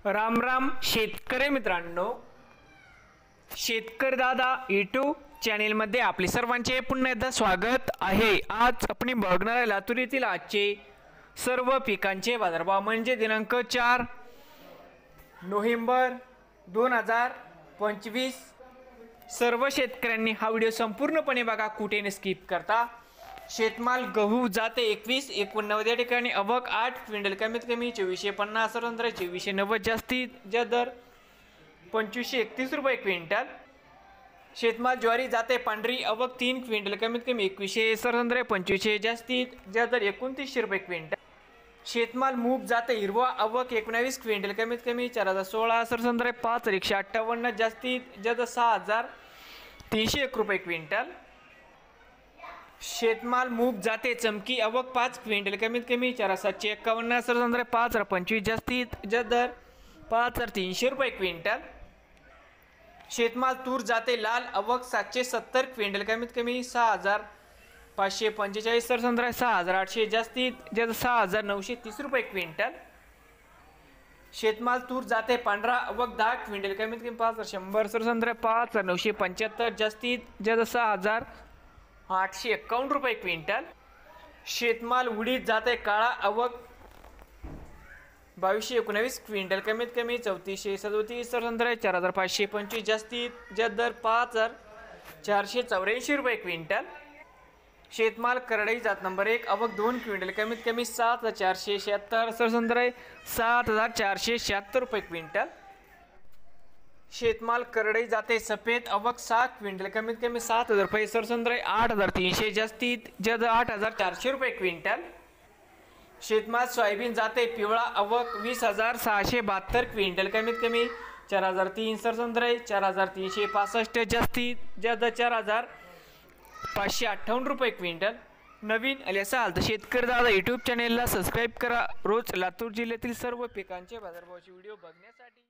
राम राम शेतकरी मित्रांनो, शेतकरी दादा यूट्यूब चॅनेलमध्ये आपले सर्वांचे पुन्हा एकदा स्वागत आहे। आज आपण बघणार आहे लातूर येथील आजचे सर्व पिकांचे बाजारभाव म्हणजे दिनांक 4 नोव्हेंबर 2025। सर्व शेतकऱ्यांनी हा व्हिडिओ संपूर्णपणे बघा, कुठे स्किप करता। शेतमाल गहू जाते 21 89 या ठिकाणी आवक 8 क्विंटल, कमीत कमी 2450 सरंद्र 2490 जास्तीत जास्त दर 2531 रुपये क्विंटल। शेतमाल ज्वारी जाते पांढरी आवक 3 क्विंटल, कमीत कमी 2100 सरंद्र 2500 जास्तीत जास्त दर 2900 रुपये क्विंटल। शेतमाल मूग जाते हिरवा आवक 19 क्विंटल, कमीत कमी 4016 सरंद्र 5158 जास्तीत जास्त 6301 रुपये क्विंटल। शेतमाल मूग जाते चमकी आवक 5 क्विंटल, कमीत कमी 4751 सरंद्र 5025 जास्तीत जास्त दर 5300 रुपये क्विंटल। शेतमाल तूर जाते लाल आवक 770 क्विंटल, कमीत कमी 6545 सरंद्र 6800 जास्तीत जास्त 6930 रुपये क्विंटल। शेतमाल तूर जाते पांढरा आवक 10 क्विंटल, कमीत कमी 5100 सरंद्र 5975 जास्तीत जास्त 6851 रुपये क्विंटल। शेतमाल उडीद जाते काळा आवक 2219 क्विंटल, कमीत कमी 3437 सरंद्र 4525 जास्तीत जास्त दर 5484 रुपये क्विंटल। शेतमाल करडई जात नंबर 1 आवक 2 क्विंटल, कमीत कमी 7476 सरंद्र 7476 रुपये क्विंटल। शेतमाल करडई जाते सफेद आवक 6 क्विंटल, कमीत कमी 7000 रुपये सरंद्र 8300 जास्तीत जास्त 8400 रुपये क्विंटल। शेतमाल सोयाबीन जाते पिवळा आवक 20672 क्विंटल, कमीत कमी 4003 सरंद्र 4365 जास्तीत जास्त 4558 रुपये क्विंटल। नवीन आले असाल तर शेतकरी दादा यूट्यूब चॅनेलला सबस्क्राईब करा, रोज लातूर जिल्ह्यातील सर्व पिकांचे बाजारभावाचे व्हिडिओ बघण्यासाठी।